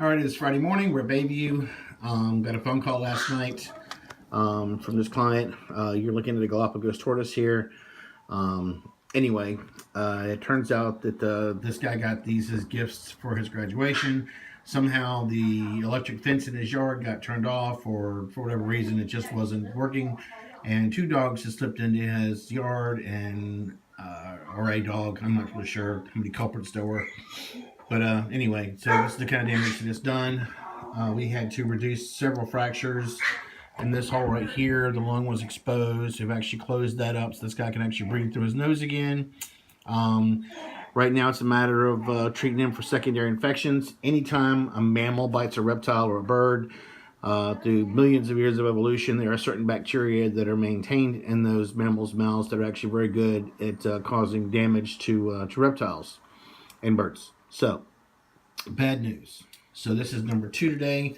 All right, it's Friday morning. We're at Bayview. Got a phone call last night from this client. You're looking at a Galapagos tortoise here. Anyway, it turns out that this guy got these as gifts for his graduation. Somehow the electric fence in his yard got turned off, or for whatever reason, it just wasn't working. And two dogs had slipped into his yard, and or a dog. I'm not really sure how many culprits there were. But anyway, so this is the kind of damage that it's done. We had to reduce several fractures in this hole right here. The lung was exposed. We've actually closed that up so this guy can actually breathe through his nose again. Right now it's a matter of treating him for secondary infections. Anytime a mammal bites a reptile or a bird, through millions of years of evolution, there are certain bacteria that are maintained in those mammals' mouths that are actually very good at causing damage to reptiles and birds. So, bad news. So this is number 2 today.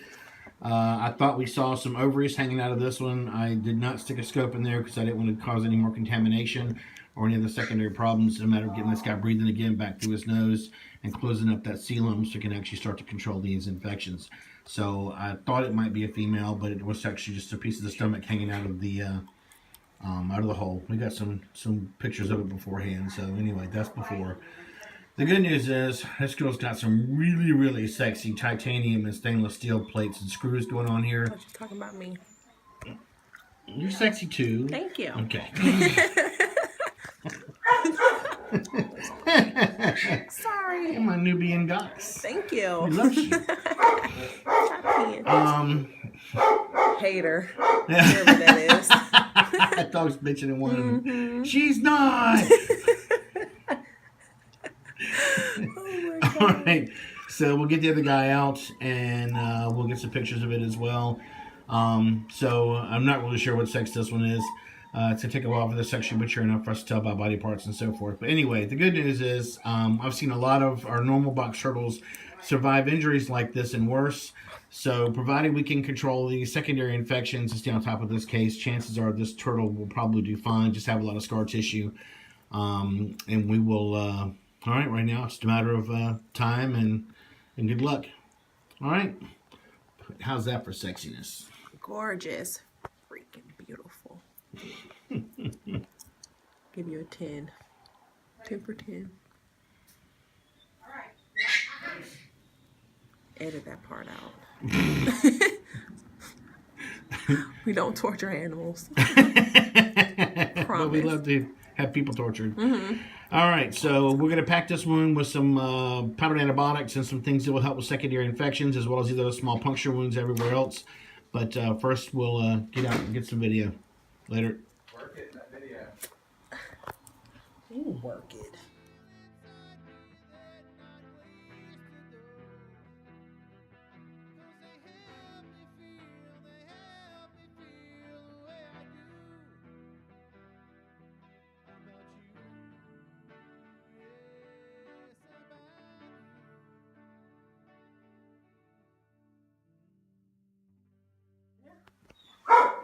I thought we saw some ovaries hanging out of this one. I did not stick a scope in there because I didn't want to cause any more contamination or any other secondary problems. It's a matter of getting this guy breathing again back through his nose and closing up that coelom so it can actually start to control these infections. So I thought it might be a female, but it was actually just a piece of the stomach hanging out of the hole. We got some pictures of it beforehand. So anyway, that's before. The good news is this girl's got some really, really sexy titanium and stainless steel plates and screws going on here. What you talking about me? You're sexy too. Thank you. Okay. Sorry. You're my Nubian goddess. Thank you. We love you. Hater. Whatever that is. That dog's bitching and whining. She's not. All right, so we'll get the other guy out and we'll get some pictures of it as well. So I'm not really sure what sex this one is. It's going to take a while for this actually mature enough for us to tell about body parts and so forth. But anyway, the good news is I've seen a lot of our normal box turtles survive injuries like this and worse. So provided we can control the secondary infections and stay on top of this case, chances are this turtle will probably do fine, just have a lot of scar tissue. And we will... all right, right now it's a matter of time and good luck. All right, how's that for sexiness? Gorgeous. Freaking beautiful. Give you a 10. 10 for 10. All right. Edit that part out. We don't torture animals. But we love to have people tortured. All right, so we're going to pack this one with some powdered antibiotics and some things that will help with secondary infections, as well as these other small puncture wounds everywhere else. But first, we'll get out and get some video. Later. Work it in that video. You work it.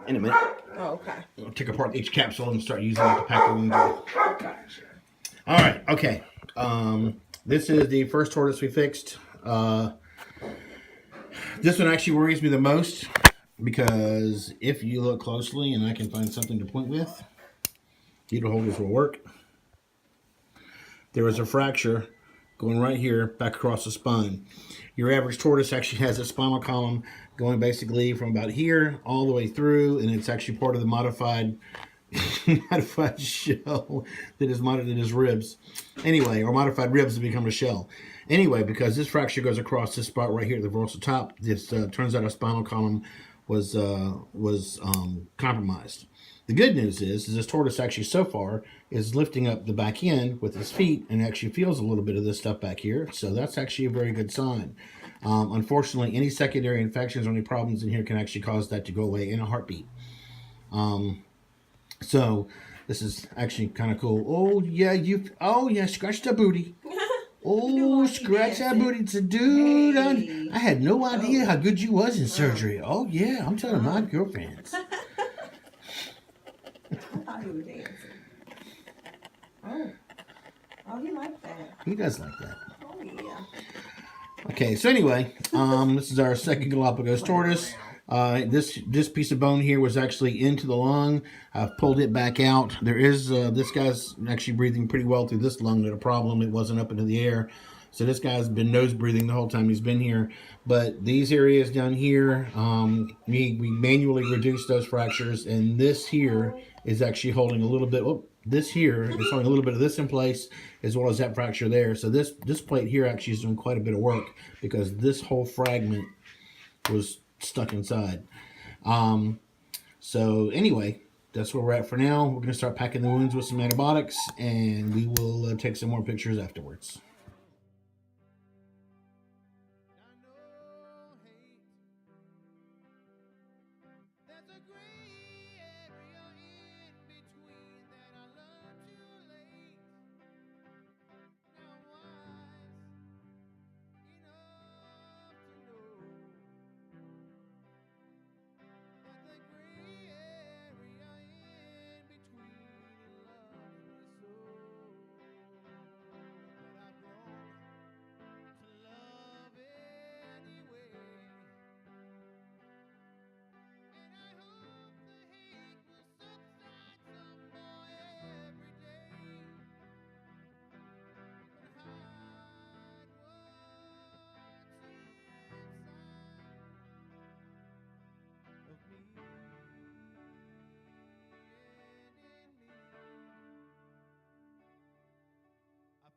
In a minute. Oh, okay. We'll take apart each capsule and start using it to pack the wounds with. Gotcha. All right, okay. This is the first tortoise we fixed. This one actually worries me the most because if you look closely and I can find something to point with, needle holders will work. There is a fracture going right here back across the spine. Your average tortoise actually has a spinal column going basically from about here all the way through, and it's actually part of the modified shell that is modded in his ribs. Anyway, or modified ribs to become a shell. Anyway, because this fracture goes across this spot right here at the dorsal top, this turns out our spinal column was compromised. The good news is this tortoise actually so far is lifting up the back end with his feet and actually feels a little bit of this stuff back here. So that's actually a very good sign. Unfortunately, any secondary infections or any problems in here can actually cause that to go away in a heartbeat. So this is actually kind of cool. Oh yeah, scratch that booty. Oh, scratch that booty. It's a dude. Hey. I had no idea how good you was in surgery. Oh yeah, I'm telling my girlfriends. I thought he was dancing. Oh, he liked that. He does like that. Oh, yeah. Okay, so anyway, this is our second Galapagos tortoise. This piece of bone here was actually into the lung. I've pulled it back out. There is, this guy's actually breathing pretty well through this lung. Not a problem. It wasn't up into the air. So this guy's been nose breathing the whole time he's been here. But these areas down here, we manually reduced those fractures. And this here is actually holding a little bit. Oh, this here is holding a little bit of this in place, as well as that fracture there. So this plate here actually is doing quite a bit of work, because this whole fragment was stuck inside. So anyway, that's where we're at for now. We're going to start packing the wounds with some antibiotics, and we will take some more pictures afterwards.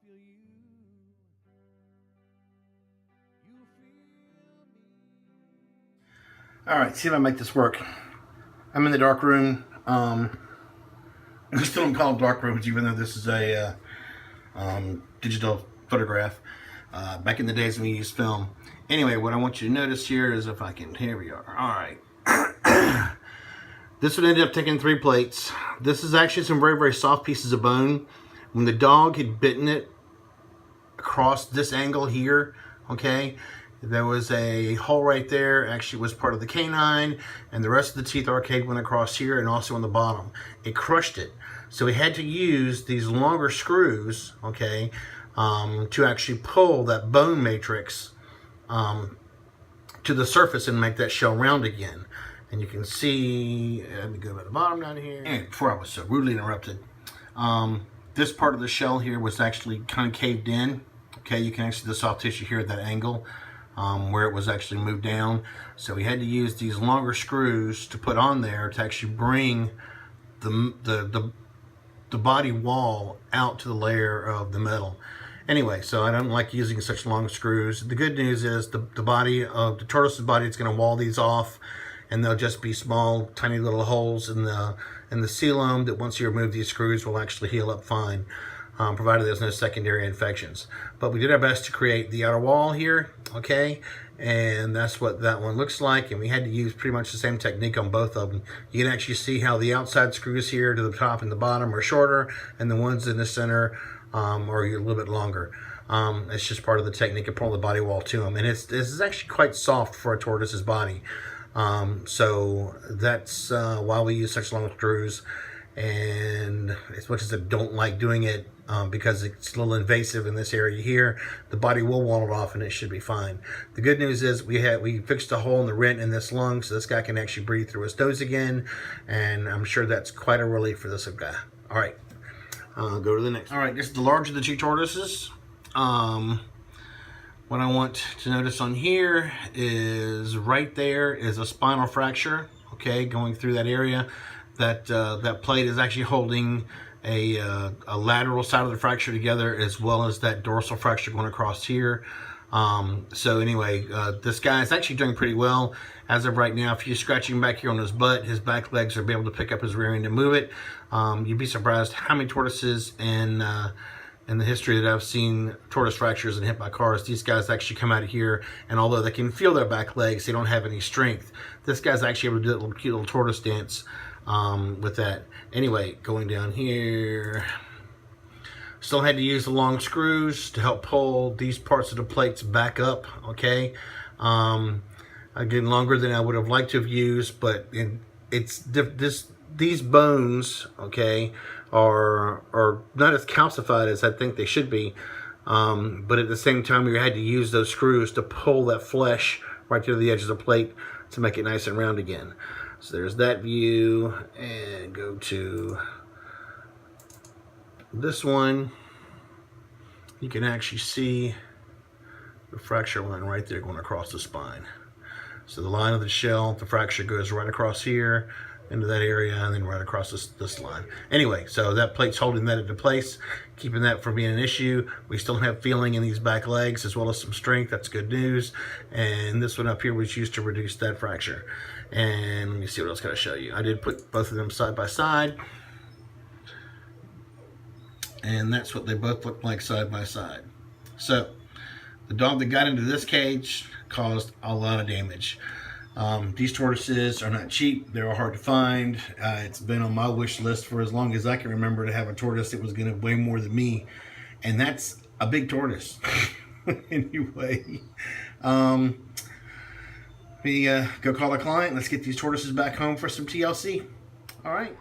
Feel you. You feel me. All right, see if I make this work. I'm in the dark room. We still don't call them dark rooms, even though this is a digital photograph. Back in the days when we used film. Anyway, what I want you to notice here is, if I can, here we are. All right. This would end up taking 3 plates. This is actually some very, very soft pieces of bone. When the dog had bitten it across this angle here, okay, there was a hole right there. Actually, it was part of the canine, and the rest of the teeth arcade went across here and also on the bottom. It crushed it. So we had to use these longer screws, okay, to actually pull that bone matrix to the surface and make that shell round again. And you can see, let me go to the bottom down here. And before I was so rudely interrupted, this part of the shell here was actually kind of caved in. Okay, you can actually see the soft tissue here at that angle where it was actually moved down. So we had to use these longer screws to put on there to actually bring the body wall out to the layer of the metal. Anyway, so I don't like using such long screws. The good news is the body of the tortoise's body is going to wall these off, and they'll just be small, tiny little holes in the coelom that once you remove these screws will actually heal up fine, provided there's no secondary infections. But we did our best to create the outer wall here, okay? And that's what that one looks like. And we had to use pretty much the same technique on both of them. You can actually see how the outside screws here to the top and the bottom are shorter, and the ones in the center are a little bit longer. It's just part of the technique of pulling the body wall to them. And this is actually quite soft for a tortoise's body. So that's why we use such long screws. And as much as I don't like doing it, because it's a little invasive in this area here, the body will wall it off and it should be fine. The good news is we fixed a hole in the rent in this lung, so this guy can actually breathe through his nose again, and I'm sure that's quite a relief for this guy. All right, go to the next. All right, this is the larger of the 2 tortoises. What I want to notice on here is right there is a spinal fracture, okay, going through that area. That plate is actually holding a lateral side of the fracture together, as well as that dorsal fracture going across here. So anyway, this guy is actually doing pretty well as of right now. If you scratch him back here on his butt, his back legs are able to pick up his rear end and move it. You'd be surprised how many tortoises in the history that I've seen tortoise fractures and hit by cars, these guys actually come out of here, and although they can feel their back legs, they don't have any strength. This guy's actually able to do a little cute little tortoise dance with that. Anyway, going down here, still had to use the long screws to help pull these parts of the plates back up, okay? Again, longer than I would have liked to have used, but these bones, okay, are not as calcified as I think they should be. But at the same time, we had to use those screws to pull that flesh right to the edge of the plate to make it nice and round again. So there's that view, and go to this one. You can actually see the fracture line right there going across the spine. So the line of the shell, the fracture goes right across here into that area, and then right across this line. Anyway, so that plate's holding that into place, keeping that from being an issue. We still have feeling in these back legs as well as some strength. That's good news. And this one up here was used to reduce that fracture. And let me see what else can I show you. I did put both of them side by side, and that's what they both look like side by side. So the dog that got into this cage caused a lot of damage. These tortoises are not cheap. They're hard to find. It's been on my wish list for as long as I can remember to have a tortoise that was going to weigh more than me. And that's a big tortoise. Anyway, we go call a client. Let's get these tortoises back home for some TLC. All right.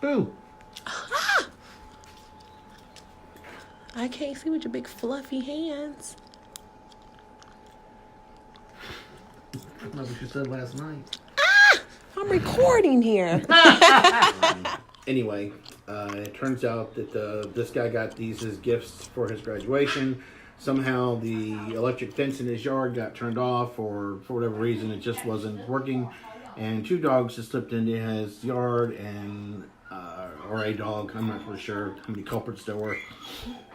Boo. I can't see with your big fluffy hands. That's what you said last night. I'm recording here. Anyway, it turns out that this guy got these as gifts for his graduation. Somehow the electric fence in his yard got turned off, or for whatever reason it just wasn't working. And 2 dogs just slipped into his yard, and or a dog. I'm not really sure how many culprits there were.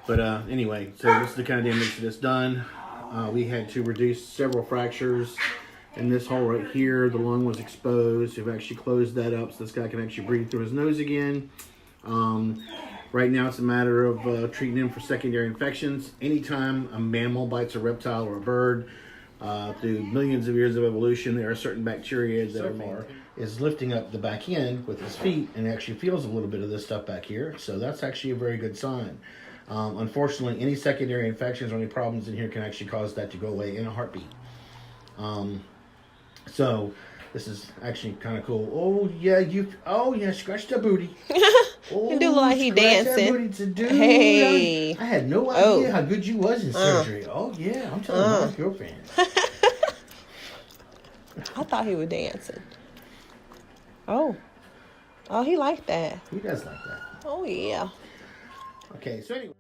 But anyway, so this is the kind of damage that it's done. We had to reduce several fractures. In this hole right here, the lung was exposed. We've actually closed that up so this guy can actually breathe through his nose again. Right now it's a matter of treating him for secondary infections. Anytime a mammal bites a reptile or a bird, through millions of years of evolution, there are certain bacteria that is lifting up the back end with his feet and actually feels a little bit of this stuff back here. So that's actually a very good sign. Unfortunately, any secondary infections or any problems in here can actually cause that to go away in a heartbeat. So this is actually kind of cool. Oh yeah, scratch the booty. You do look like he dancing. Hey. I had no idea how good you was in surgery. Oh yeah, I'm telling my girlfriend. I thought he was dancing. Oh, he liked that. He does like that. Oh yeah. Okay, so anyway.